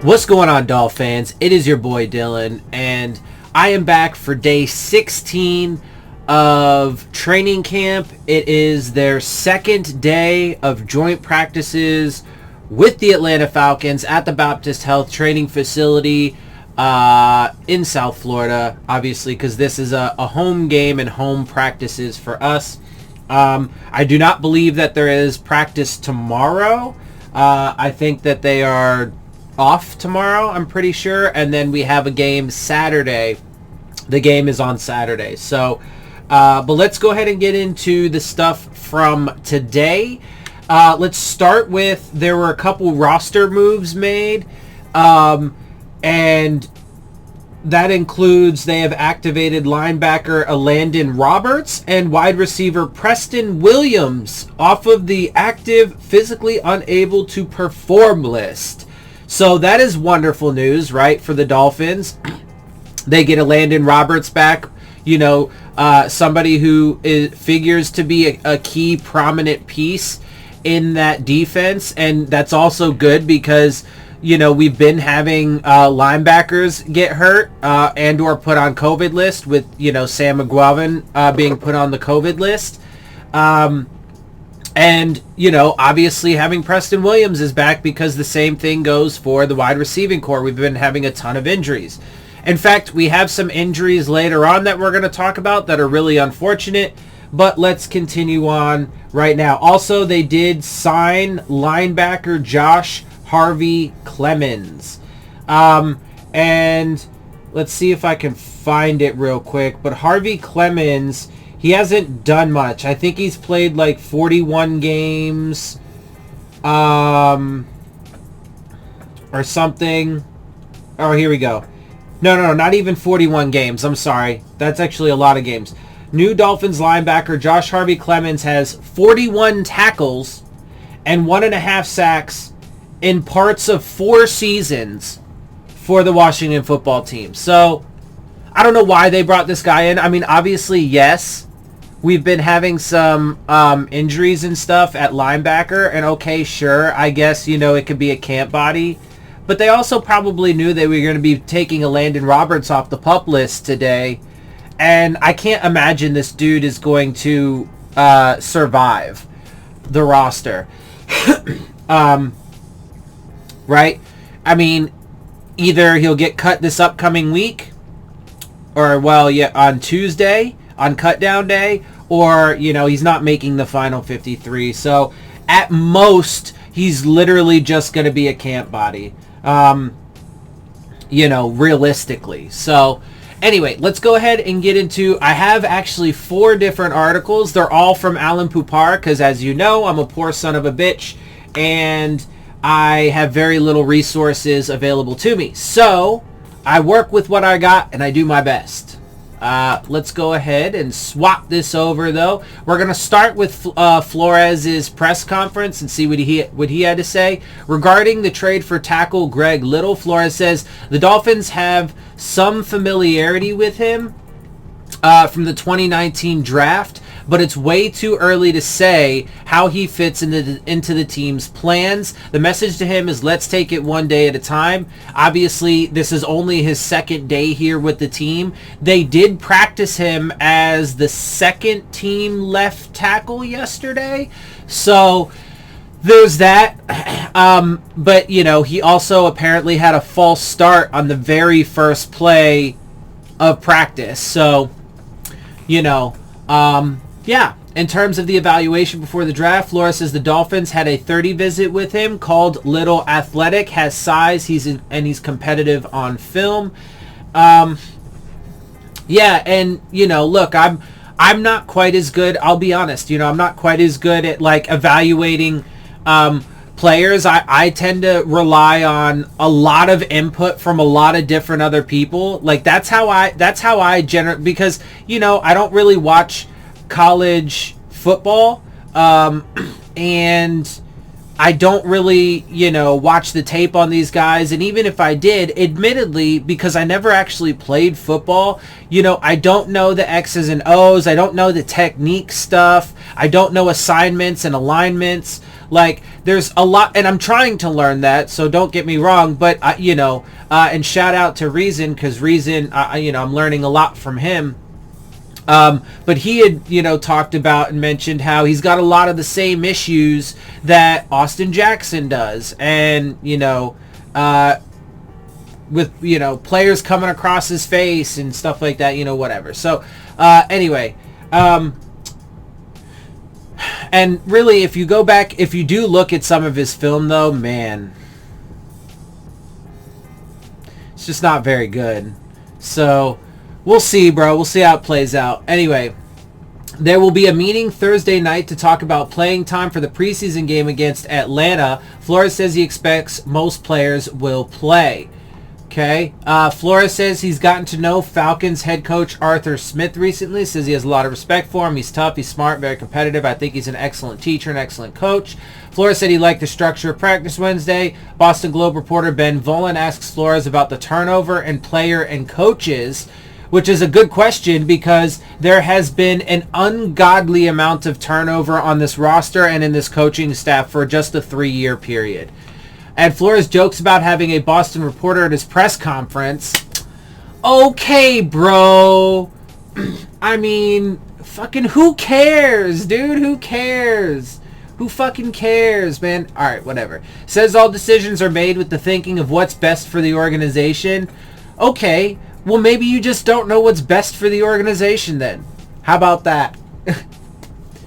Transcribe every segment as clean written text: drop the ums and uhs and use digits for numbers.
What's going on, Dolphins? It is your boy Dillon, and I am back for day 16 of training camp. It is their second day of joint practices with the Atlanta Falcons at the Baptist Health Training Facility in South Florida, obviously, because this is a home game and home practices for us. I do not believe that there is practice tomorrow. I think that they are off tomorrow, I'm pretty sure, and then we have a game Saturday. The game is on Saturday. So but let's go ahead and get into the stuff from today. Let's start with, there were a couple roster moves made, and that includes they have activated linebacker Landon Roberts and wide receiver Preston Williams off of the active, physically unable to perform list. So that is wonderful news, right, for the Dolphins. They get a Landon Roberts back, somebody who figures to be a key prominent piece in that defense. And that's also good because, we've been having linebackers get hurt and or put on COVID list with, Sam McGuavin being put on the COVID list. And, obviously having Preston Williams is back because the same thing goes for the wide receiving core. We've been having a ton of injuries. In fact, we have some injuries later on that we're going to talk about that are really unfortunate, but let's continue on right now. Also, they did sign linebacker Josh Harvey Clemens. And let's see if I can find it real quick, but Harvey Clemens, he hasn't done much. I think he's played like 41 games or something. Oh, here we go. No, not even 41 games. I'm sorry. That's actually a lot of games. New Dolphins linebacker Josh Harvey Clemens has 41 tackles and 1.5 sacks in parts of 4 seasons for the Washington football team. So, I don't know why they brought this guy in. I mean, obviously, yes, we've been having some injuries and stuff at linebacker, and okay, sure, I guess, it could be a camp body. But they also probably knew they were going to be taking a Landon Roberts off the PUP list today, and I can't imagine this dude is going to survive the roster. Right? I mean, either he'll get cut this upcoming week, or, on Tuesday, on cutdown day, or, he's not making the final 53. So, at most, he's literally just going to be a camp body, realistically. So, anyway, let's go ahead and get into, I have actually 4 different articles. They're all from Alan Pupar, because as you know, I'm a poor son of a bitch, and I have very little resources available to me. So, I work with what I got, and I do my best. Let's go ahead and swap this over, though. We're going to start with Flores' press conference and see what he had to say. Regarding the trade for tackle Greg Little, Flores says the Dolphins have some familiarity with him from the 2019 draft, but it's way too early to say how he fits into the team's plans. The message to him is let's take it one day at a time. Obviously, this is only his second day here with the team. They did practice him as the second team left tackle yesterday. So there's that. But, he also apparently had a false start on the very first play of practice. So, yeah, in terms of the evaluation before the draft, Flores says the Dolphins had a 30 visit with him, called Little athletic, has size, he's competitive on film. Yeah, and look, I'm not quite as good, I'll be honest, I'm not quite as good at evaluating players. I tend to rely on a lot of input from a lot of different other people. That's how I generate, because I don't really watch college football, and I don't really, watch the tape on these guys. And even if I did, admittedly, because I never actually played football, I don't know the X's and O's. I don't know the technique stuff. I don't know assignments and alignments. there's a lot, and I'm trying to learn that, so don't get me wrong, but and shout out to Reason, because Reason, I'm learning a lot from him. But he had, talked about and mentioned how he's got a lot of the same issues that Austin Jackson does. And, with, players coming across his face and stuff like that, whatever. So, anyway, and really, if you go back, if you do look at some of his film, though, man, it's just not very good. So, we'll see, bro. We'll see how it plays out. Anyway, there will be a meeting Thursday night to talk about playing time for the preseason game against Atlanta. Flores says he expects most players will play. Okay. Flores says he's gotten to know Falcons head coach Arthur Smith recently. Says he has a lot of respect for him. He's tough. He's smart. Very competitive. I think he's an excellent teacher, an excellent coach. Flores said he liked the structure of practice Wednesday. Boston Globe reporter Ben Volen asks Flores about the turnover and player and coaches, which is a good question because there has been an ungodly amount of turnover on this roster and in this coaching staff for just a 3-year period. And Flores jokes about having a Boston reporter at his press conference. Okay, bro. I mean, fucking who cares, dude? Who cares? Who fucking cares, man? Alright, whatever. Says all decisions are made with the thinking of what's best for the organization. Okay. Well, maybe you just don't know what's best for the organization then. How about that?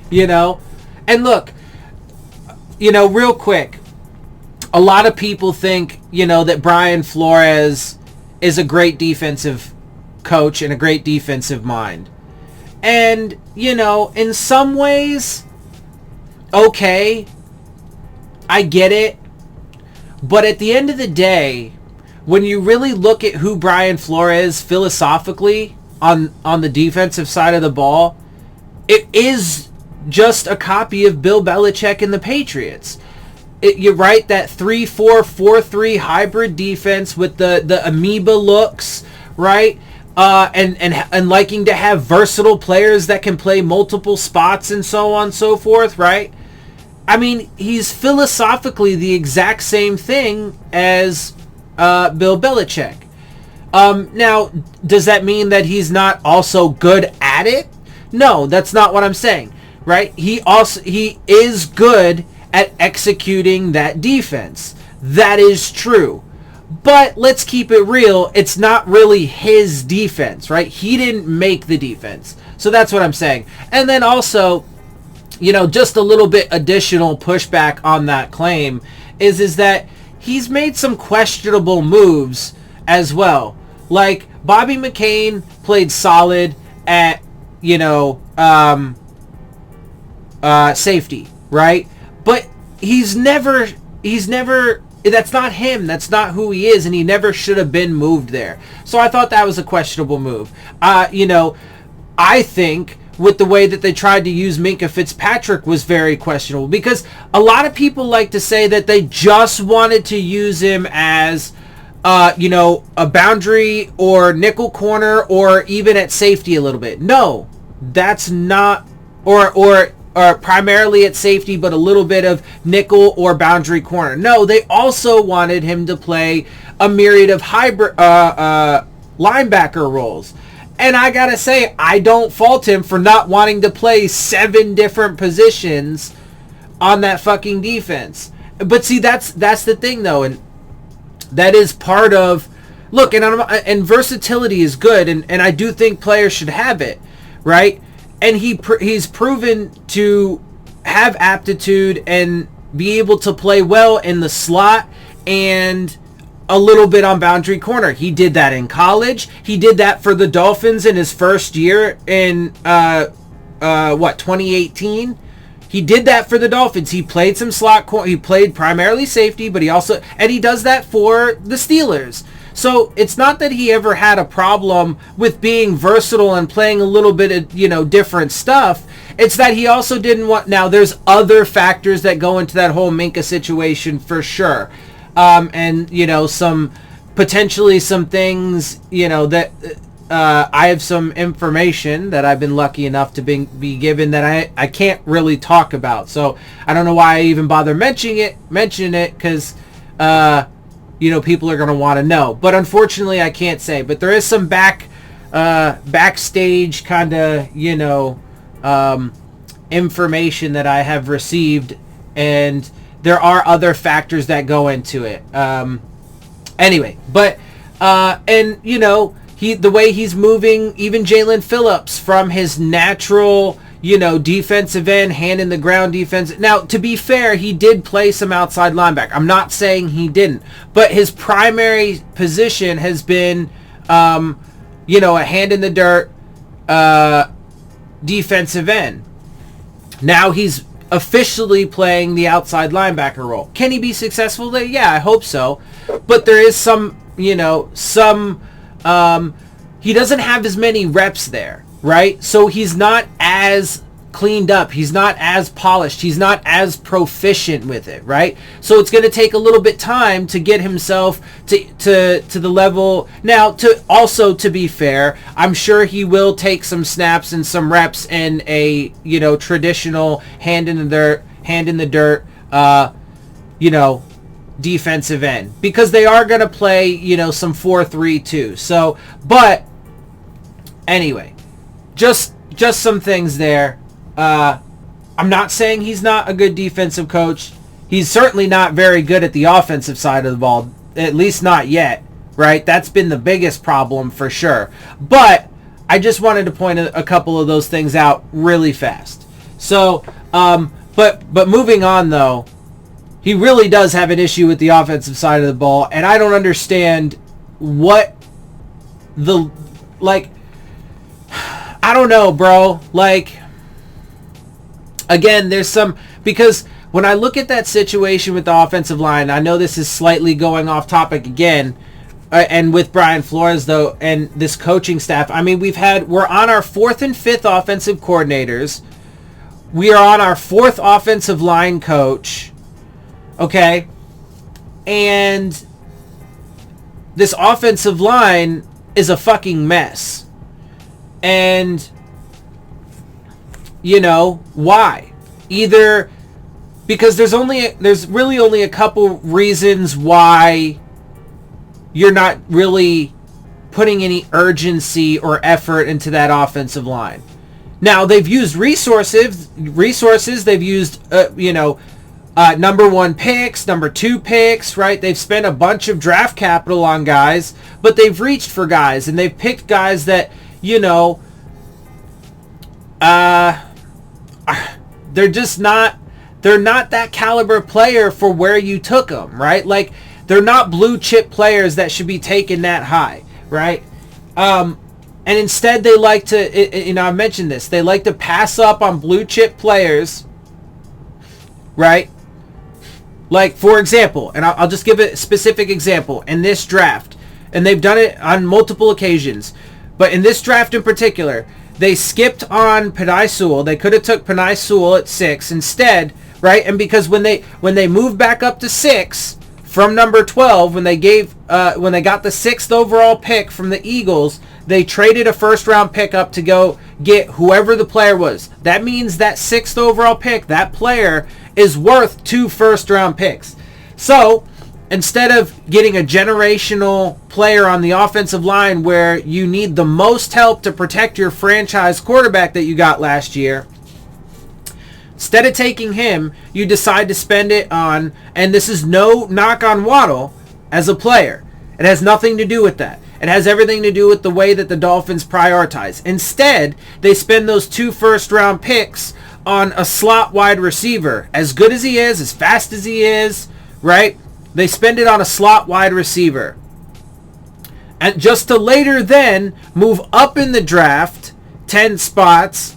And look, real quick, a lot of people think, that Brian Flores is a great defensive coach and a great defensive mind. And, in some ways, okay, I get it. But at the end of the day, when you really look at who Brian Flores philosophically on the defensive side of the ball, it is just a copy of Bill Belichick and the Patriots. You're right, that 3-4-4-3 hybrid defense with the amoeba looks, right? And liking to have versatile players that can play multiple spots and so on and so forth, right? I mean, he's philosophically the exact same thing as Bill Belichick. Now, does that mean that he's not also good at it? No, that's not what I'm saying, right? He is good at executing that defense. That is true. But let's keep it real. It's not really his defense, right? He didn't make the defense. So that's what I'm saying. And then also, just a little bit additional pushback on that claim is that he's made some questionable moves as well. Like, Bobby McCain played solid at, safety, right? But he's never, that's not him. That's not who he is, and he never should have been moved there. So I thought that was a questionable move. I think with the way that they tried to use Minkah Fitzpatrick was very questionable, because a lot of people like to say that they just wanted to use him as a boundary or nickel corner or even at safety a little bit. No, that's not, or primarily at safety, but a little bit of nickel or boundary corner. No, they also wanted him to play a myriad of hybrid linebacker roles. And I gotta say, I don't fault him for not wanting to play 7 different positions on that fucking defense. But see, that's the thing, though, and that is part of, look, and versatility is good, and I do think players should have it, right? And he's proven to have aptitude and be able to play well in the slot and a little bit on boundary corner. He did that in college. He did that for the Dolphins in his first year in 2018. He did that for the Dolphins. He played some slot corner. He played primarily safety, but he does that for the Steelers. So it's not that he ever had a problem with being versatile and playing a little bit of, different stuff. It's that he also didn't want... Now, there's other factors that go into that whole Minkah situation for sure. And, some things, that I have some information that I've been lucky enough to be given that I can't really talk about. So I don't know why I even bother mentioning it, because people are going to want to know. But unfortunately, I can't say. But there is some backstage kind of information that I have received, and there are other factors that go into it. Anyway, but the way he's moving, even Jalen Phillips, from his natural, defensive end, hand in the ground defense. Now, to be fair, he did play some outside linebacker. I'm not saying he didn't, but his primary position has been, a hand in the dirt, defensive end. Now he's officially playing the outside linebacker role. Can he be successful there? Yeah, I hope so. But there is some, he doesn't have as many reps there, right? So he's not as cleaned up. He's not as polished. He's not as proficient with it, right? So it's going to take a little bit time to get himself to the level. Now, to be fair, I'm sure he will take some snaps and some reps in a, traditional hand in the dirt, defensive end, because they are going to play, some 4-3-2. So, but anyway, just some things there. I'm not saying he's not a good defensive coach. He's certainly not very good at the offensive side of the ball, at least not yet, right? That's been the biggest problem for sure. But I just wanted to point a couple of those things out really fast. So, but moving on though, he really does have an issue with the offensive side of the ball, and I don't understand what I don't know, bro. Again, there's some, because when I look at that situation with the offensive line, I know this is slightly going off topic again, and with Brian Flores though, and this coaching staff, I mean, we're on our 4th and 5th offensive coordinators. We are on our 4th offensive line coach. Okay, and this offensive line is a fucking mess. And why? Either because there's really only a couple reasons why you're not really putting any urgency or effort into that offensive line. Now, they've used resources. They've used number 1 picks, number 2 picks, right? They've spent a bunch of draft capital on guys, but they've reached for guys, and they've picked guys that, they're not that caliber player for where you took them, right? Like, they're not blue chip players that should be taken that high, right? And instead they like to, I mentioned this, they like to pass up on blue chip players, right? Like, for example, and I'll just give a specific example, in this draft, and they've done it on multiple occasions, but in this draft in particular, they skipped on Penei Sewell. They could have took Penei Sewell at 6 instead, right? And because when they moved back up to 6 from number 12, when they got the 6th overall pick from the Eagles, they traded a first-round pick up to go get whoever the player was. That means that 6th overall pick, that player, is worth 2 first-round picks. So, instead of getting a generational player on the offensive line where you need the most help to protect your franchise quarterback that you got last year, instead of taking him, you decide to spend it on, and this is no knock on Waddle as a player. It has nothing to do with that. It has everything to do with the way that the Dolphins prioritize. Instead, they spend those 2 first-round picks on a slot wide receiver. As good as he is, as fast as he is, right? They spend it on a slot wide receiver. And just to later then move up in the draft 10 spots,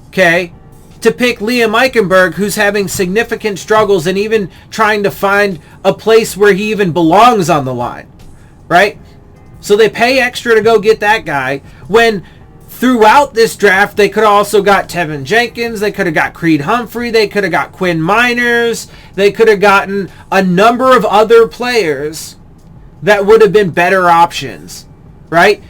okay, to pick Liam Eichenberg, who's having significant struggles and even trying to find a place where he even belongs on the line, right? So they pay extra to go get that guy, when throughout this draft they could have also got Tevin Jenkins, they could have got Creed Humphrey, they could have got Quinn Miners, they could have gotten a number of other players that would have been better options, right?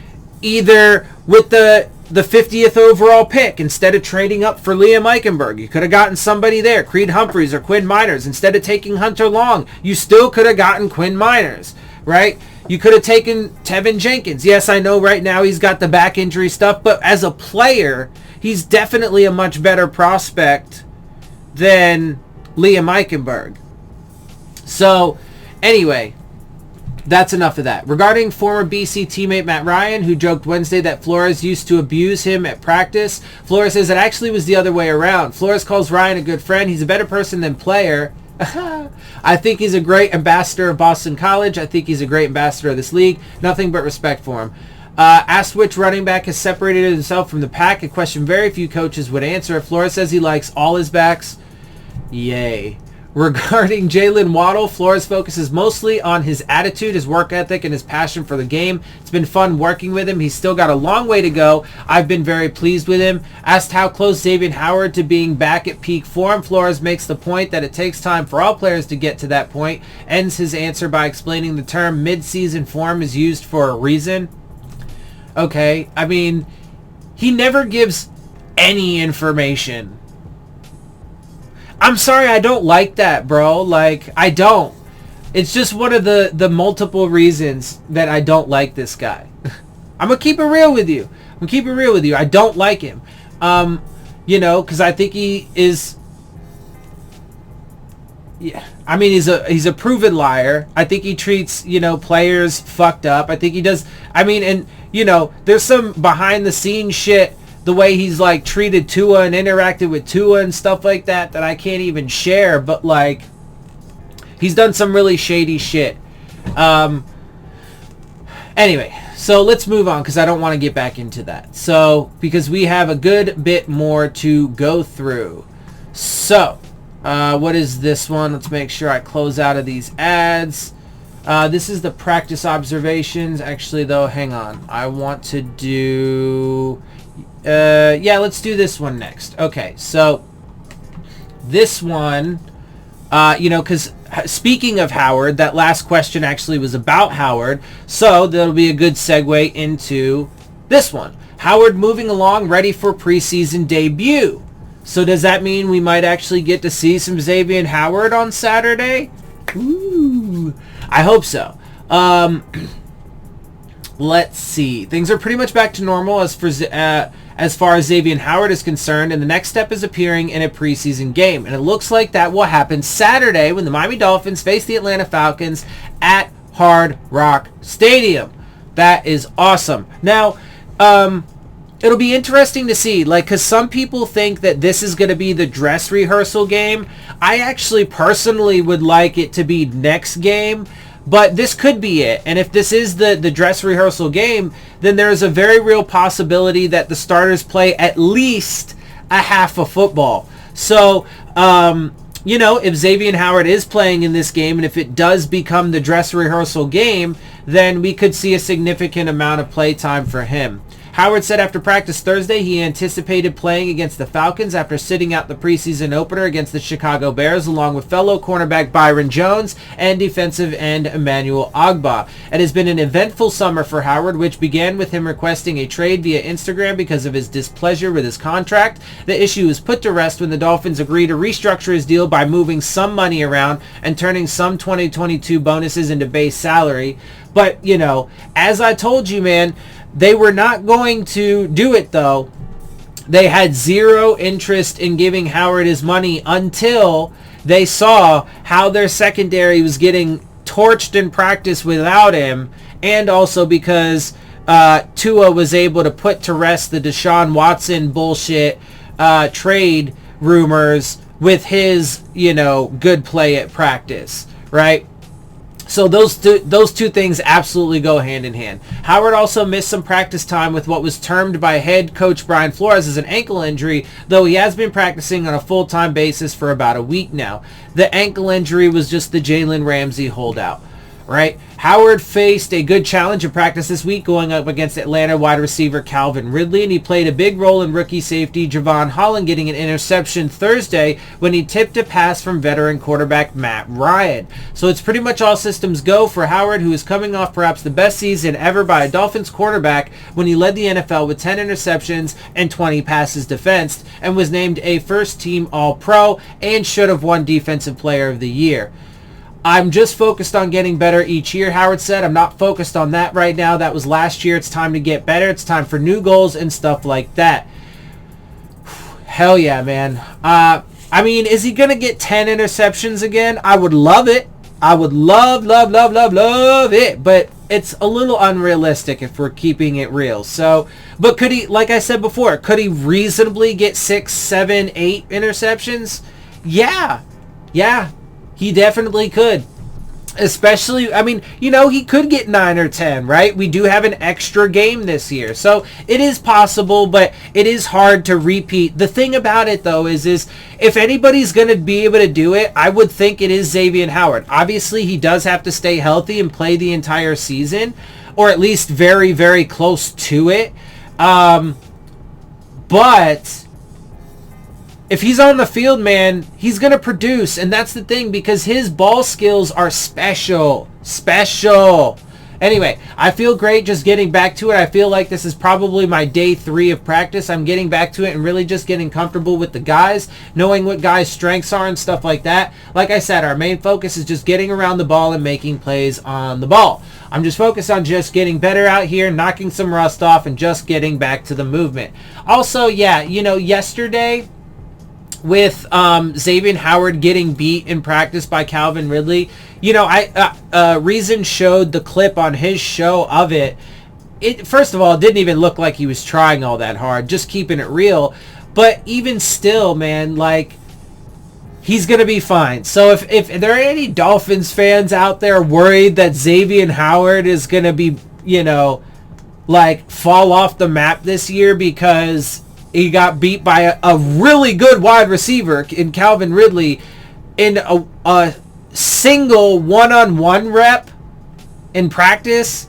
either with the 50th overall pick, instead of trading up for Liam Eichenberg, you could have gotten somebody there, Creed Humphreys or Quinn Miners. Instead of taking Hunter Long, you still could have gotten Quinn Miners, right? You could have taken Tevin Jenkins. Yes, I know right now he's got the back injury stuff, but as a player, he's definitely a much better prospect than Liam Eichenberg. So, anyway, that's enough of that. Regarding former BC teammate Matt Ryan, who joked Wednesday that Flores used to abuse him at practice, Flores says it actually was the other way around. Flores calls Ryan a good friend. He's a better person than player. I think he's a great ambassador of Boston College. I think he's a great ambassador of this league. Nothing but respect for him. Asked which running back has separated himself from the pack, a question very few coaches would answer. Flores says he likes all his backs. Yay. Regarding Jalen Waddle, Flores focuses mostly on his attitude, his work ethic, and his passion for the game. It's been fun working with him. He's still got a long way to go. I've been very pleased with him. Asked how close Xavier Howard to being back at peak form, Flores makes the point that it takes time for all players to get to that point. Ends his answer by explaining the term mid-season form is used for a reason. Okay, I mean, he never gives any information. I'm sorry, I don't like that, bro. Like, I don't. It's just one of the multiple reasons that I don't like this guy. I'm going to keep it real with you. I don't like him. You know, because I think he is... Yeah, I mean, he's a proven liar. I think he treats, you know, players fucked up. I think he does... I mean, and, you know, there's some behind-the-scenes shit, the way he's like treated Tua and interacted with Tua and stuff like that I can't even share, but like he's done some really shady shit. Anyway, so let's move on because I don't want to get back into that. So because we have a good bit more to go through. So what is this one? Let's make sure I close out of these ads. This is the practice observations. Actually though, hang on. I want to do... yeah, let's do this one next. Okay, so this one, you know, because speaking of Howard, that last question actually was about Howard, so that'll be a good segue into this one. Howard moving along, ready for preseason debut. So does that mean we might actually get to see some Xavier Howard on Saturday? Ooh, I hope so. Let's see. Things are pretty much back to normal as far as Xavier Howard is concerned, and the next step is appearing in a preseason game. And it looks like that will happen Saturday when the Miami Dolphins face the Atlanta Falcons at Hard Rock Stadium. That is awesome. Now, it'll be interesting to see, like, because some people think that this is going to be the dress rehearsal game. I actually personally would like it to be next game, but this could be it. And if this is the dress rehearsal game, then there's a very real possibility that the starters play at least a half of football. So, you know, if Xavier Howard is playing in this game, and if it does become the dress rehearsal game, then we could see a significant amount of play time for him. Howard said after practice Thursday he anticipated playing against the Falcons after sitting out the preseason opener against the Chicago Bears along with fellow cornerback Byron Jones and defensive end Emmanuel Ogbah. It has been an eventful summer for Howard, which began with him requesting a trade via Instagram because of his displeasure with his contract. The issue was put to rest when the Dolphins agreed to restructure his deal by moving some money around and turning some 2022 bonuses into base salary. But, you know, as I told you, man, they were not going to do it, though. They had zero interest in giving Howard his money until they saw how their secondary was getting torched in practice without him, and also because Tua was able to put to rest the Deshaun Watson bullshit trade rumors with his, you know, good play at practice, right? So those two things absolutely go hand in hand. Howard also missed some practice time with what was termed by head coach Brian Flores as an ankle injury, though he has been practicing on a full-time basis for about a week now. The ankle injury was just the Jalen Ramsey holdout, right? Howard faced a good challenge in practice this week going up against Atlanta wide receiver Calvin Ridley, and he played a big role in rookie safety Javon Holland getting an interception Thursday when he tipped a pass from veteran quarterback Matt Ryan. So it's pretty much all systems go for Howard, who is coming off perhaps the best season ever by a Dolphins quarterback when he led the NFL with 10 interceptions and 20 passes defensed, and was named a first-team All-Pro and should have won Defensive Player of the Year. I'm just focused on getting better each year, Howard said. I'm not focused on that right now. That was last year. It's time to get better. It's time for new goals and stuff like that. Hell yeah, man. I mean, is he going to get 10 interceptions again? I would love it. I would love it. But it's a little unrealistic if we're keeping it real. So, but could he, like I said before, could he reasonably get 6, 7, 8 interceptions? Yeah. He definitely could. Especially, I mean, you know, he could get 9 or 10, right? We do have an extra game this year. So it is possible, but it is hard to repeat. The thing about it, though, is if anybody's going to be able to do it, I would think it is Xavier Howard. Obviously, he does have to stay healthy and play the entire season, or at least very, very close to it. But if he's on the field, man, he's going to produce. And that's the thing, because his ball skills are special. Anyway, I feel great just getting back to it. I feel like this is probably my day 3 of practice. I'm getting back to it and really just getting comfortable with the guys, knowing what guys' strengths are and stuff like that. Like I said, our main focus is just getting around the ball and making plays on the ball. I'm just focused on just getting better out here, knocking some rust off, and just getting back to the movement. Also, yeah, you know, yesterday, with Xavier Howard getting beat in practice by Calvin Ridley, you know, Reason showed the clip on his show of it. First of all, it didn't even look like he was trying all that hard, just keeping it real. But even still, man, like, he's going to be fine. So if there are any Dolphins fans out there worried that Xavier Howard is going to be, you know, like, fall off the map this year because he got beat by a really good wide receiver in Calvin Ridley in a single one-on-one rep in practice,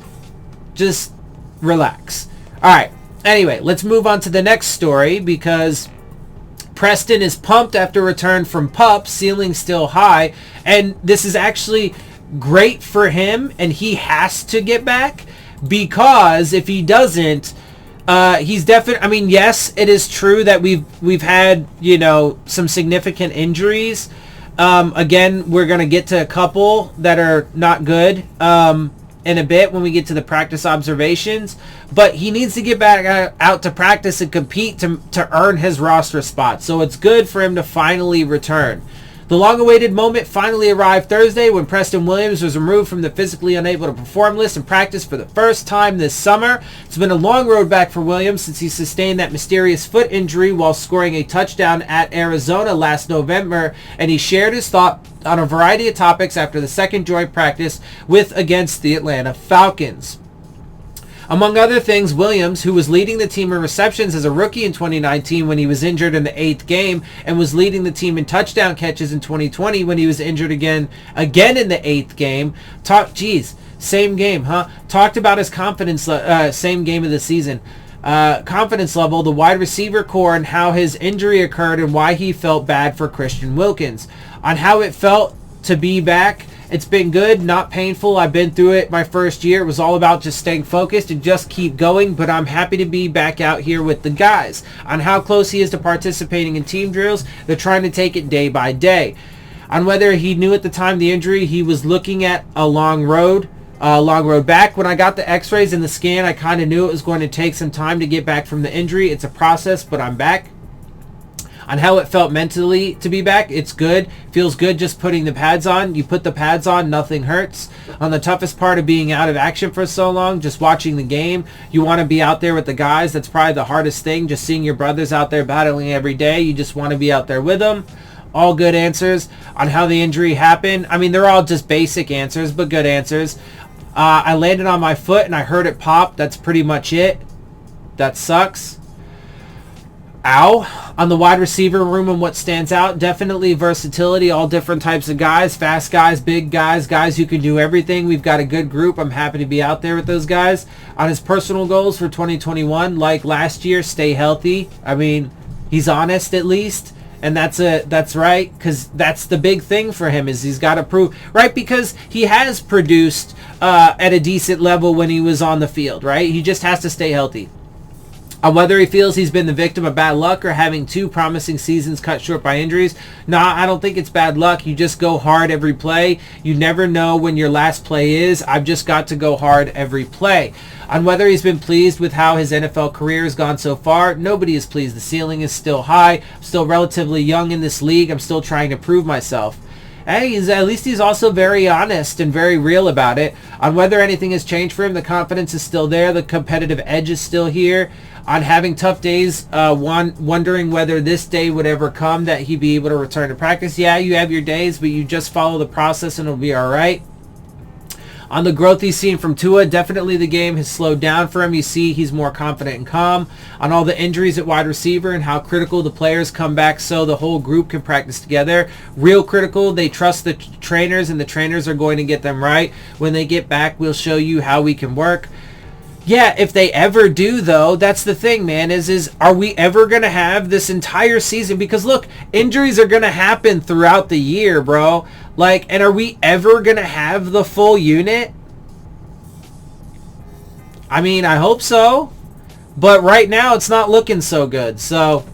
just relax. All right. Anyway, let's move on to the next story, because Preston is pumped after return from PUP, ceiling still high. And this is actually great for him, and he has to get back, because if he doesn't, he's definitely, I mean, yes, it is true that we've had, you know, some significant injuries. Again, we're going to get to a couple that are not good in a bit when we get to the practice observations. But he needs to get back out to practice and compete to earn his roster spot. So it's good for him to finally return. The long-awaited moment finally arrived Thursday when Preston Williams was removed from the physically unable to perform list in practice for the first time this summer. It's been a long road back for Williams since he sustained that mysterious foot injury while scoring a touchdown at Arizona last November, and he shared his thought on a variety of topics after the second joint practice against the Atlanta Falcons. Among other things, Williams, who was leading the team in receptions as a rookie in 2019 when he was injured in the 8th game, and was leading the team in touchdown catches in 2020 when he was injured again in the 8th game, same game, huh? Talked about his confidence, same game of the season, confidence level, the wide receiver core, and how his injury occurred and why he felt bad for Christian Wilkins. On how it felt to be back, it's been good, not painful. I've been through it my first year. It was all about just staying focused and just keep going, but I'm happy to be back out here with the guys. On how close he is to participating in team drills, they're trying to take it day by day. On whether he knew at the time the injury, he was looking at a long road back. When I got the x-rays and the scan, I kind of knew it was going to take some time to get back from the injury. It's a process, but I'm back. On how it felt mentally to be back, it's good. Feels good just putting the pads on. You put the pads on, nothing hurts. On the toughest part of being out of action for so long, just watching the game, you want to be out there with the guys. That's probably the hardest thing, just seeing your brothers out there battling every day. You just want to be out there with them. All good answers. On how the injury happened, I mean, they're all just basic answers, but good answers. I landed on my foot and I heard it pop. That's pretty much it. That sucks. On the wide receiver room and what stands out, definitely versatility, all different types of guys, fast guys, big guys, guys who can do everything. We've got a good group. I'm happy to be out there with those guys. On his personal goals for 2021, like last year, stay healthy. I mean, he's honest at least. And that's right, because that's the big thing for him, is he's got to prove, right? Because he has produced at a decent level when he was on the field, right? He just has to stay healthy. On whether he feels he's been the victim of bad luck or having 2 promising seasons cut short by injuries. Nah, I don't think it's bad luck. You just go hard every play. You never know when your last play is. I've just got to go hard every play. On whether he's been pleased with how his NFL career has gone so far, nobody is pleased. The ceiling is still high. I'm still relatively young in this league. I'm still trying to prove myself. Hey, at least he's also very honest and very real about it. On whether anything has changed for him, the confidence is still there. The competitive edge is still here. On having tough days, wondering whether this day would ever come that he'd be able to return to practice. Yeah, you have your days, but you just follow the process and it'll be all right. On the growth he's seen from Tua, definitely the game has slowed down for him. You see he's more confident and calm. On all the injuries at wide receiver and how critical the players come back so the whole group can practice together. Real critical. They trust the trainers, and the trainers are going to get them right. When they get back, we'll show you how we can work. Yeah, if they ever do, though, that's the thing, man, is are we ever going to have this entire season? Because, look, injuries are going to happen throughout the year, bro. Like, and are we ever going to have the full unit? I mean, I hope so. But right now, it's not looking so good. So,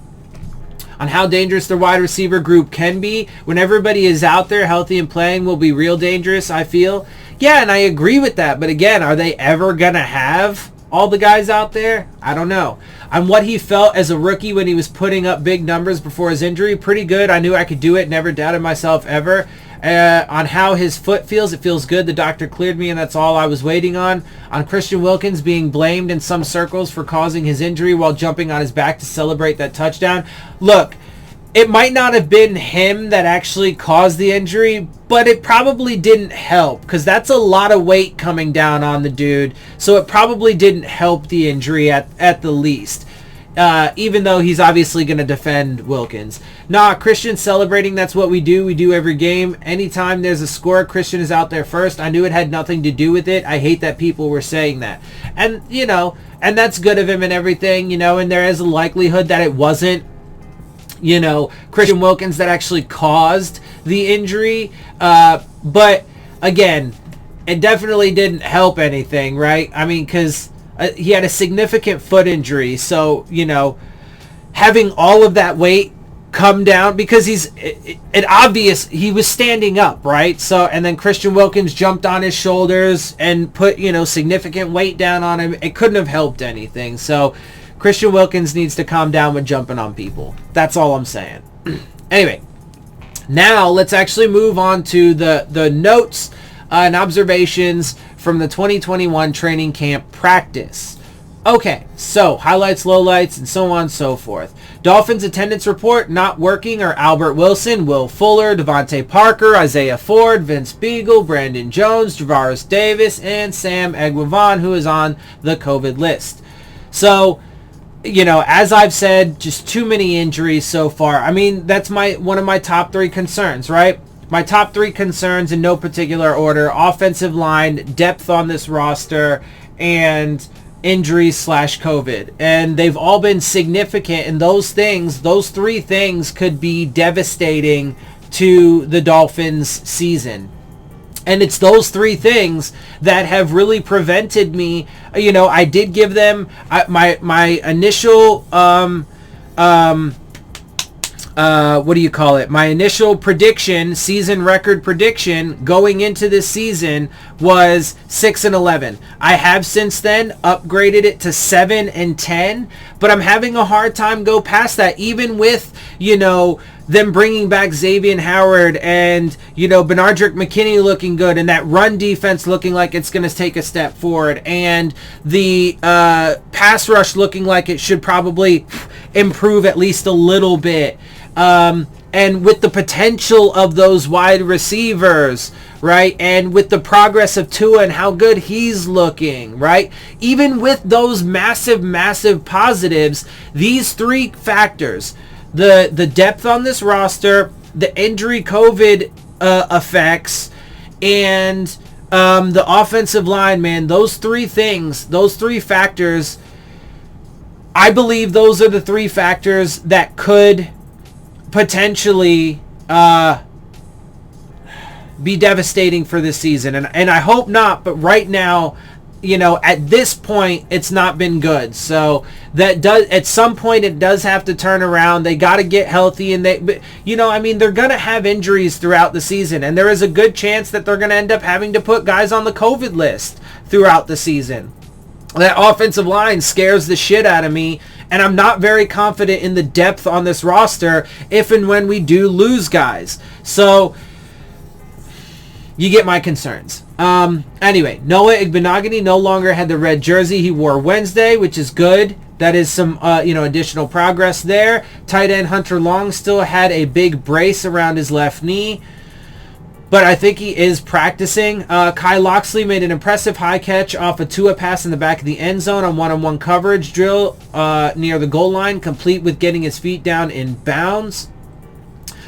on how dangerous the wide receiver group can be, when everybody is out there healthy and playing, will be real dangerous, I feel. Yeah, and I agree with that. But again, are they ever going to have all the guys out there? I don't know. On what he felt as a rookie when he was putting up big numbers before his injury, pretty good. I knew I could do it. Never doubted myself ever. On how his foot feels, it feels good. The doctor cleared me, and that's all I was waiting on. On Christian Wilkins being blamed in some circles for causing his injury while jumping on his back to celebrate that touchdown. Look, it might not have been him that actually caused the injury, but it probably didn't help, because that's a lot of weight coming down on the dude. So it probably didn't help the injury at the least. Even though he's obviously going to defend Wilkins. Nah, Christian celebrating, that's what we do. We do every game. Anytime there's a score, Christian is out there first. I knew it had nothing to do with it. I hate that people were saying that. And, you know, and that's good of him and everything, you know, and there is a likelihood that it wasn't, you know, Christian Wilkins that actually caused the injury. But, again, it definitely didn't help anything, right? I mean, because he had a significant foot injury, so, you know, having all of that weight come down, because he was standing up, right? So, and then Christian Wilkins jumped on his shoulders and put, you know, significant weight down on him. It couldn't have helped anything. So Christian Wilkins needs to calm down when jumping on people. That's all I'm saying. Anyway, now let's actually move on to the notes and observations from the 2021 training camp practice. Okay, so highlights, lowlights, and so on and so forth. Dolphins attendance report not working are Albert Wilson, Will Fuller, Devontae Parker, Isaiah Ford, Vince Beagle, Brandon Jones, Javaris Davis, and Sam Egwavon, who is on the COVID list. So, you know, as I've said, just too many injuries so far. I mean, that's one of my top 3 concerns, right? My top 3 concerns in no particular order: offensive line, depth on this roster, and injuries / COVID. And they've all been significant, and those 3 things could be devastating to the Dolphins season. And it's those 3 things that have really prevented me. You know, I did give them my initial my initial prediction, season record prediction going into this season was 6-11. I have since then upgraded it to 7-10, but I'm having a hard time go past that, even with, you know, them bringing back Xavier Howard and, you know, Benardrick McKinney looking good, and that run defense looking like it's going to take a step forward, and the pass rush looking like it should probably improve at least a little bit. and with the potential of those wide receivers, right? And with the progress of Tua and how good he's looking, right? Even with those massive, massive positives, these three factors, the depth on this roster, the injury COVID effects, and the offensive line, man, those three things, those three factors, I believe those are the three factors that could potentially be devastating for this season. And I hope not, but right now, at this point, it's not been good. So that does, at some point, it does have to turn around. They got to get healthy, and they're going to have injuries throughout the season, and there is a good chance that they're going to end up having to put guys on the COVID list throughout the season. That offensive line scares the shit out of me, and I'm not very confident in the depth on this roster if and when we do lose guys. So you get my concerns. Anyway, Noah Igbenogany no longer had the red jersey he wore Wednesday, which is good. That is some additional progress there. Tight end Hunter Long still had a big brace around his left knee, but I think he is practicing. Kai Loxley made an impressive high catch off a Tua pass in the back of the end zone on one-on-one coverage drill near the goal line, complete with getting his feet down in bounds.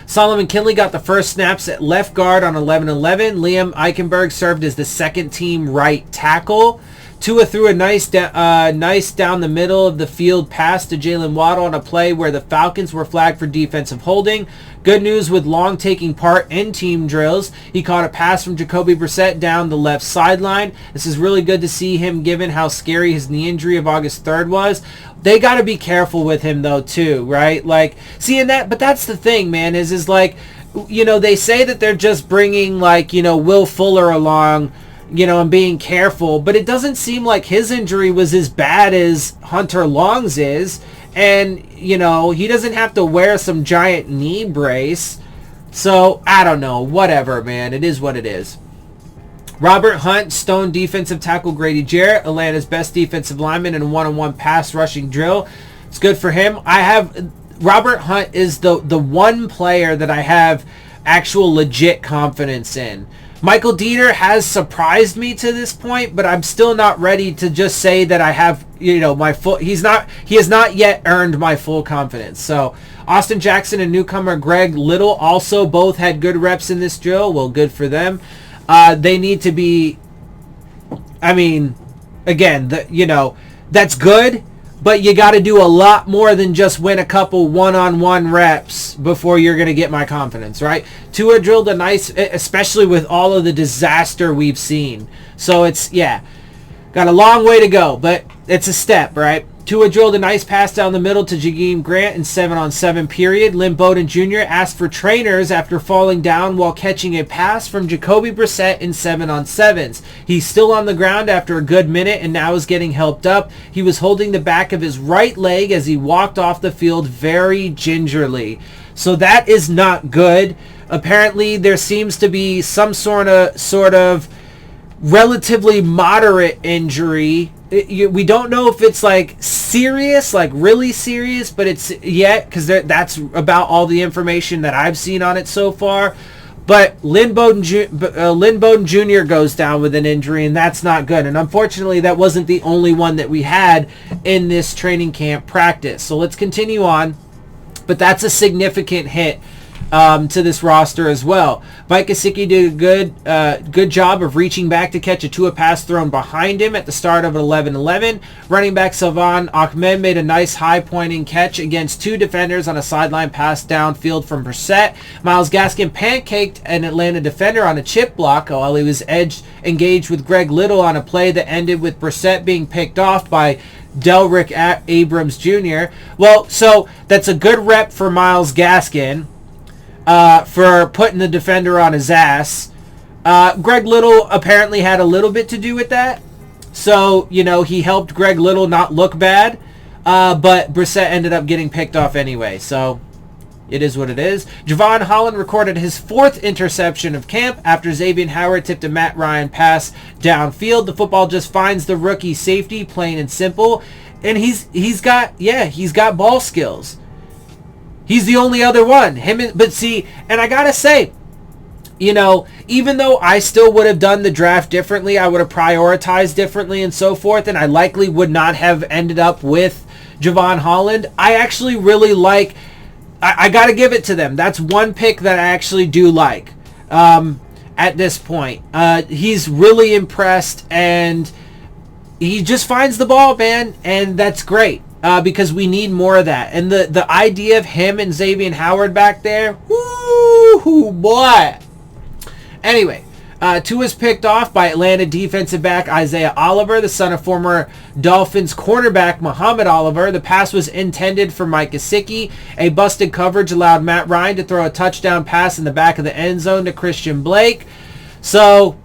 Solomon Kinley got the first snaps at left guard on 11-11. Liam Eichenberg served as the second-team right tackle. Tua threw a nice down the middle of the field pass to Jalen Waddle on a play where the Falcons were flagged for defensive holding. Good news with Long taking part in team drills. He caught a pass from Jacoby Brissett down the left sideline. This is really good to see him given how scary his knee injury of August 3rd was. They got to be careful with him though too, right? Like, seeing that, but that's the thing, man, is like, they say that they're just bringing like, Will Fuller along, and being careful, but it doesn't seem like his injury was as bad as Hunter Long's is. And, he doesn't have to wear some giant knee brace. So, I don't know. Whatever, man. It is what it is. Robert Hunt stoned defensive tackle Grady Jarrett, Atlanta's best defensive lineman, in a one-on-one pass rushing drill. It's good for him. Robert Hunt is the one player that I have actual legit confidence in. Michael Dieter has surprised me to this point, but I'm still not ready to just say that I have, my full. He has not yet earned my full confidence. So Austin Jackson and newcomer Greg Little also both had good reps in this drill. Well, good for them. They need to be. I mean, again, that's good. But you got to do a lot more than just win a couple one-on-one reps before you're going to get my confidence, right? Tua drilled a nice, especially with all of the disaster we've seen. So got a long way to go, but it's a step, right? Tua drilled a nice pass down the middle to Jakeem Grant in 7-on-7 period. Lynn Bowden Jr. asked for trainers after falling down while catching a pass from Jacoby Brissett in 7-on-7s. He's still on the ground after a good minute and now is getting helped up. He was holding the back of his right leg as he walked off the field very gingerly. So that is not good. Apparently there seems to be some sort of relatively moderate injury. We don't know if it's like serious, like really serious, but it's yet, because that's about all the information that I've seen on it so far. But Lynn Bowden Jr. goes down with an injury, and that's not good. And unfortunately, that wasn't the only one that we had in this training camp practice. So let's continue on. But that's a significant hit to this roster as well. Mike Gesicki did a good job of reaching back to catch a Tua pass thrown behind him at the start of 11-11. Running back Salvan Ahmed made a nice high-pointing catch against two defenders on a sideline pass downfield from Brissett. Myles Gaskin pancaked an Atlanta defender on a chip block while he was engaged with Greg Little on a play that ended with Brissett being picked off by Delrick Abrams Jr. Well, so that's a good rep for Myles Gaskin for putting the defender on his ass. Greg Little apparently had a little bit to do with that. So, he helped Greg Little not look bad. But Brissett ended up getting picked off anyway. So, it is what it is. Javon Holland recorded his fourth interception of camp after Xavier Howard tipped a Matt Ryan pass downfield. The football just finds the rookie safety, plain and simple. And he's got ball skills. He's the only other one. But see, and I gotta say, even though I still would have done the draft differently, I would have prioritized differently and so forth, and I likely would not have ended up with Javon Holland, I actually really like, I got to give it to them. That's one pick that I actually do like at this point. He's really impressed, and he just finds the ball, man, and that's great. Because we need more of that. And the idea of him and Xavier Howard back there, woo, boy. Anyway, Tua's picked off by Atlanta defensive back Isaiah Oliver, the son of former Dolphins cornerback Muhammad Oliver. The pass was intended for Mike Gesicki. A busted coverage allowed Matt Ryan to throw a touchdown pass in the back of the end zone to Christian Blake. So,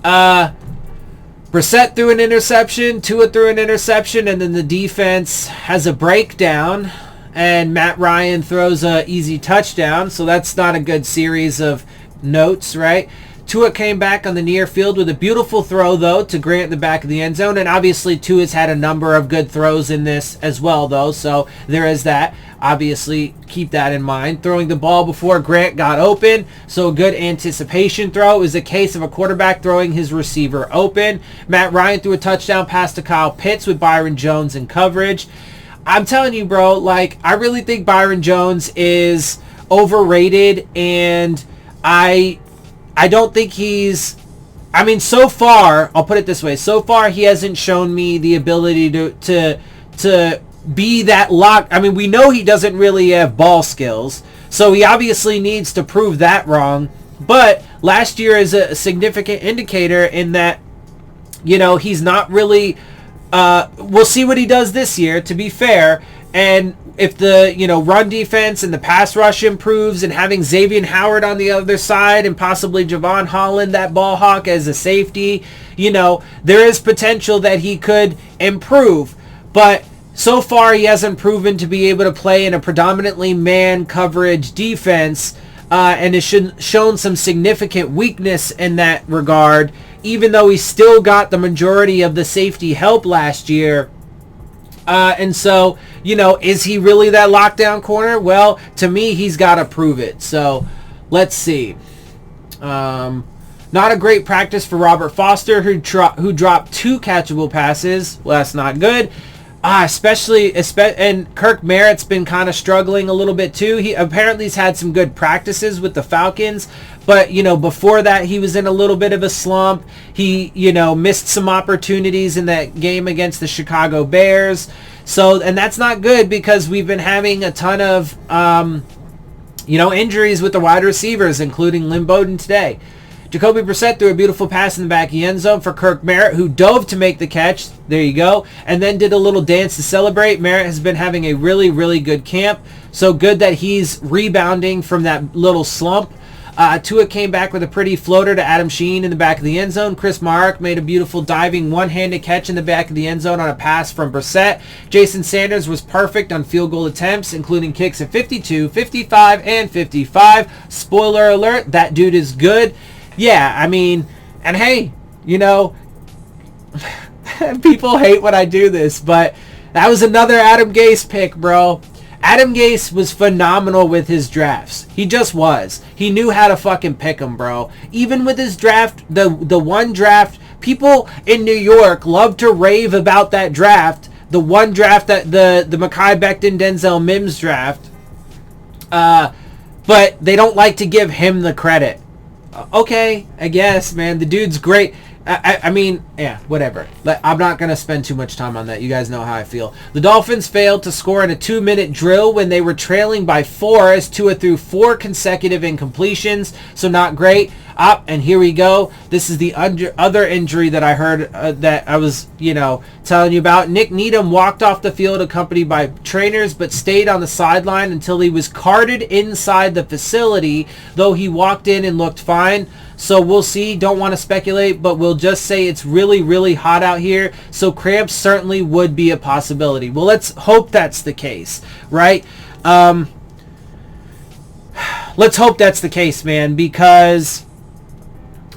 Brissett threw an interception, Tua threw an interception, and then the defense has a breakdown, and Matt Ryan throws a easy touchdown. So that's not a good series of notes, right? Tua came back on the near field with a beautiful throw, though, to Grant in the back of the end zone. And obviously, Tua's had a number of good throws in this as well, though. So there is that. Obviously, keep that in mind. Throwing the ball before Grant got open. So a good anticipation throw. It was a case of a quarterback throwing his receiver open. Matt Ryan threw a touchdown pass to Kyle Pitts with Byron Jones in coverage. I'm telling you, bro, like, I really think Byron Jones is overrated, and I don't think he's, I mean, so far, I'll put it this way, so far he hasn't shown me the ability to be that lock. I mean, we know he doesn't really have ball skills, so he obviously needs to prove that wrong. But last year is a significant indicator in that, he's not really, we'll see what he does this year, to be fair. And if the, run defense and the pass rush improves, and having Xavier Howard on the other side and possibly Javon Holland, that ball hawk, as a safety, there is potential that he could improve. But so far, he hasn't proven to be able to play in a predominantly man coverage defense, and has shown some significant weakness in that regard, even though he still got the majority of the safety help last year. And so, is he really that lockdown corner? Well, to me, he's got to prove it. So, let's see. Not a great practice for Robert Foster, who dropped 2 catchable passes. Well, that's not good. Especially, and Kirk Merritt's been kind of struggling a little bit too. He apparently has had some good practices with the Falcons, but before that he was in a little bit of a slump. He missed some opportunities in that game against the Chicago Bears. So, and that's not good, because we've been having a ton of injuries with the wide receivers, including Lynn Bowden today. Jacoby Brissett threw a beautiful pass in the back of the end zone for Kirk Merritt, who dove to make the catch. There you go. And then did a little dance to celebrate. Merritt has been having a really, really good camp. So good that he's rebounding from that little slump. Tua came back with a pretty floater to Adam Sheen in the back of the end zone. Chris Marek made a beautiful diving one-handed catch in the back of the end zone on a pass from Brissett. Jason Sanders was perfect on field goal attempts, including kicks at 52, 55, and 55. Spoiler alert, that dude is good. Yeah, I mean, and hey, people hate when I do this, but that was another Adam Gase pick, bro. Adam Gase was phenomenal with his drafts. He just was. He knew how to fucking pick them, bro. Even with his draft, the one draft, people in New York love to rave about that draft. The one draft, that the Mekhi Becton Denzel Mims draft. But they don't like to give him the credit. Okay, I guess, man. The dude's great. I mean, yeah, whatever. I'm not going to spend too much time on that. You guys know how I feel. The Dolphins failed to score in a 2-minute drill when they were trailing by 4 as Tua threw 4 consecutive incompletions. So not great. And here we go. This is the other injury that I heard that I was, telling you about. Nick Needham walked off the field accompanied by trainers, but stayed on the sideline until he was carted inside the facility, though he walked in and looked fine. So we'll see. Don't want to speculate, but we'll just say it's really, really hot out here. So cramps certainly would be a possibility. Well, let's hope that's the case, right? Let's hope that's the case, man, because...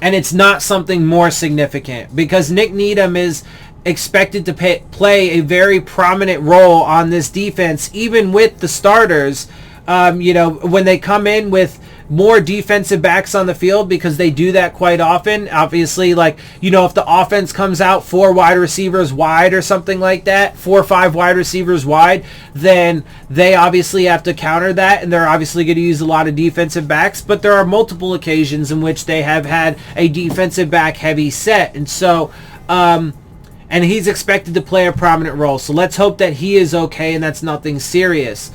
And it's not something more significant, because Nick Needham is expected to play a very prominent role on this defense, even with the starters. When they come in with more defensive backs on the field, because they do that quite often. Obviously, if the offense comes out 4 wide receivers wide or something like that, 4 or 5 wide receivers wide, then they obviously have to counter that, and they're obviously going to use a lot of defensive backs. But there are multiple occasions in which they have had a defensive back heavy set, and so and he's expected to play a prominent role. So let's hope that he is okay and that's nothing serious.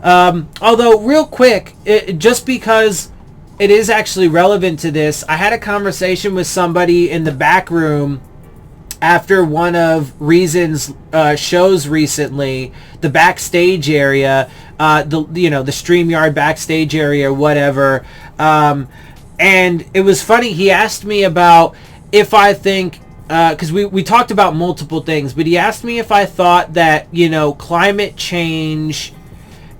Although, real quick, just because it is actually relevant to this, I had a conversation with somebody in the back room after one of Reason's shows recently, the backstage area, the StreamYard backstage area, whatever. And it was funny. He asked me about if I think, because we talked about multiple things, but he asked me if I thought that, climate change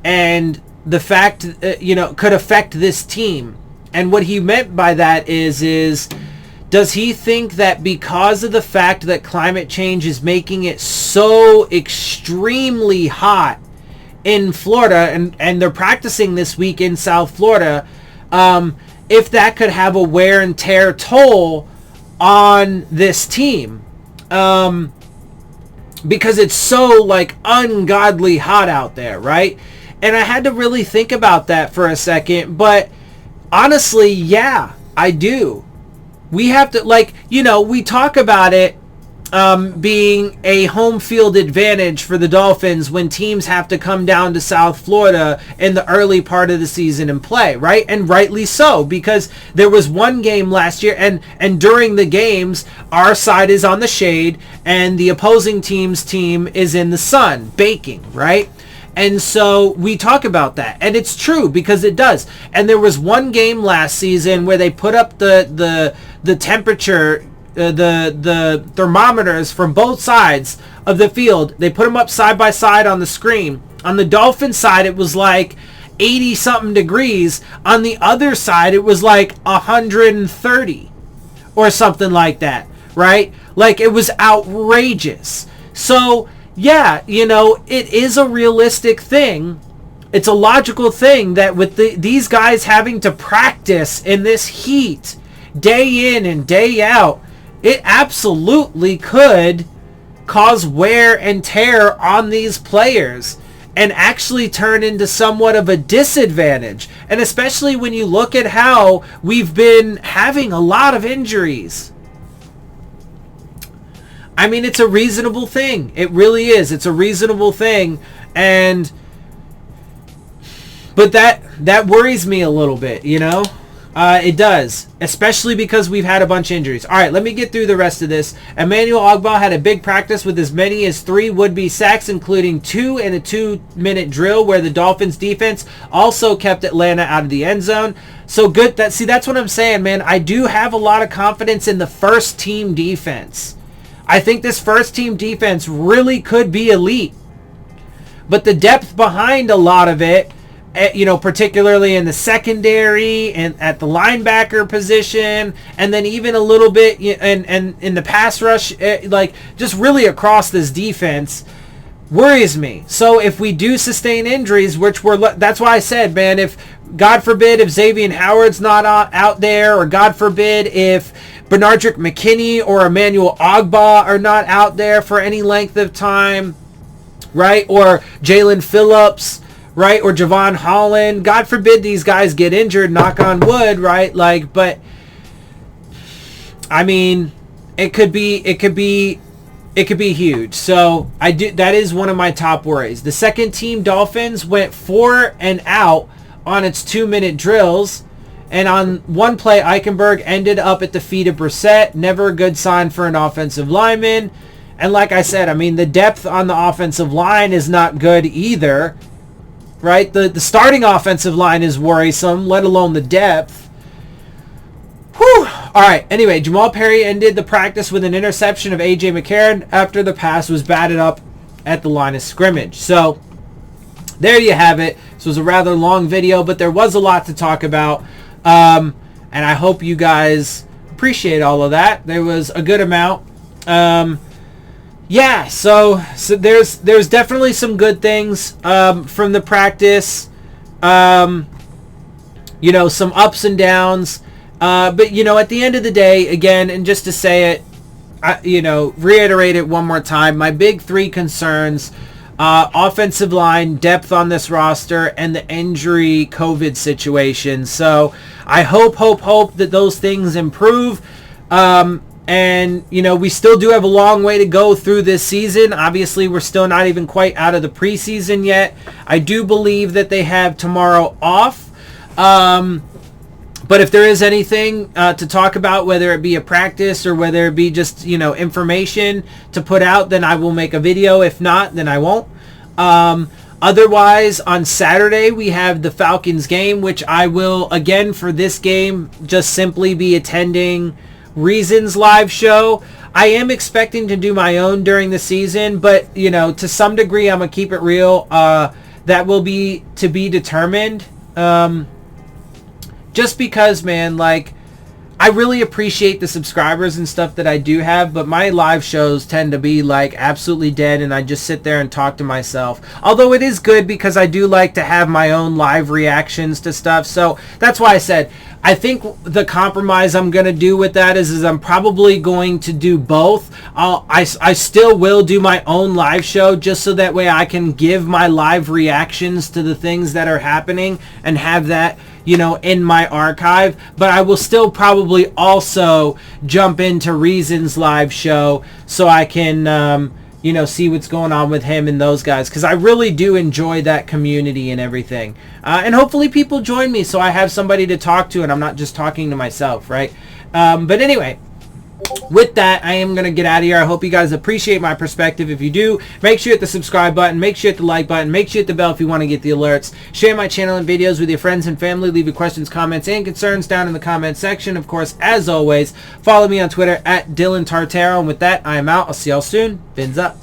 and the fact, could affect this team. And what he meant by that is does he think that because of the fact that climate change is making it so extremely hot in Florida, and they're practicing this week in South Florida, if that could have a wear and tear toll on this team, because it's so ungodly hot out there, right? And I had to really think about that for a second, but honestly, yeah, I do. We have to, we talk about it being a home field advantage for the Dolphins when teams have to come down to South Florida in the early part of the season and play, right? And rightly so, because there was one game last year, and during the games, our side is on the shade and the opposing team's team is in the sun, baking, right? And so we talk about that, and it's true because it does. And there was one game last season where they put up the temperature, the thermometers from both sides of the field. They put them up side by side on the screen. On the Dolphins side, it was 80 something degrees. On the other side, it was 130 or something like that, right? It was outrageous. So yeah, it is a realistic thing. It's a logical thing that with these guys having to practice in this heat day in and day out, it absolutely could cause wear and tear on these players and actually turn into somewhat of a disadvantage. And especially when you look at how we've been having a lot of injuries. I mean, it's a reasonable thing. It really is. It's a reasonable thing. But that worries me a little bit, It does, especially because we've had a bunch of injuries. All right, let me get through the rest of this. Emmanuel Ogbah had a big practice with as many as 3 would-be sacks, including 2 in a 2-minute drill where the Dolphins defense also kept Atlanta out of the end zone. So good. That's what I'm saying, man. I do have a lot of confidence in the first-team defense. I think this first-team defense really could be elite. But the depth behind a lot of it, particularly in the secondary and at the linebacker position, and then even a little bit and in the pass rush, just really across this defense, worries me. So if we do sustain injuries, that's why I said, man, if God forbid if Xavier Howard's not out there, or God forbid if Benardrick McKinney or Emmanuel Ogbah are not out there for any length of time, right? Or Jalen Phillips, right? Or Javon Holland. God forbid these guys get injured, knock on wood, right? But I mean, it could be huge. So that is one of my top worries. The second team Dolphins went 4 and out on its 2-minute drills. And on one play, Eichenberg ended up at the feet of Brissett. Never a good sign for an offensive lineman. And like I said, I mean, the depth on the offensive line is not good either, right? The starting offensive line is worrisome, let alone the depth. Whew. All right, anyway, Jamal Perry ended the practice with an interception of A.J. McCarron after the pass was batted up at the line of scrimmage. So there you have it. This was a rather long video, but there was a lot to talk about. And I hope you guys appreciate all of that. There was a good amount. yeah, so there's definitely some good things from the practice. You know, some ups and downs. But, you know, at the end of the day, again, and just to say it, you know, reiterate it one more time, my big three concerns, offensive line, depth on this roster, and the injury COVID situation. So I hope that those things improve. And, you know, we still do have a long way to go through this season. Obviously, we're still not even quite out of the preseason yet. I do believe that they have tomorrow off. But if there is anything to talk about, whether it be a practice or whether it be just, you know, information to put out, then I will make a video. If not, then I won't. Otherwise, on Saturday, we have the Falcons game, which I will, again, for this game, just simply be attending Reason's live show. I am expecting to do my own during the season, but, you know, to some degree, I'm going to keep it real. That will be to be determined. Just because, man, like, I really appreciate the subscribers and stuff that I do have, but my live shows tend to be, like, absolutely dead, and I just sit there and talk to myself. Although it is good because I do like to have my own live reactions to stuff, so that's why I said, I think the compromise I'm going to do with that is I'm probably going to do both. I still will do my own live show just so that way I can give my live reactions to the things that are happening and have that, you know, in my archive. But I will still probably also jump into Reason's live show so I can, you know, see what's going on with him and those guys, because I really do enjoy that community and everything. And hopefully people join me so I have somebody to talk to and I'm not just talking to myself, right? But anyway, with that, I am going to get out of here. I hope you guys appreciate my perspective. If you do, make sure you hit the subscribe button. Make sure you hit the like button. Make sure you hit the bell if you want to get the alerts. Share my channel and videos with your friends and family. Leave your questions, comments, and concerns down in the comment section. Of course, as always, follow me on Twitter at Dillon Tartaro. And with that, I am out. I'll see y'all soon. Phins up.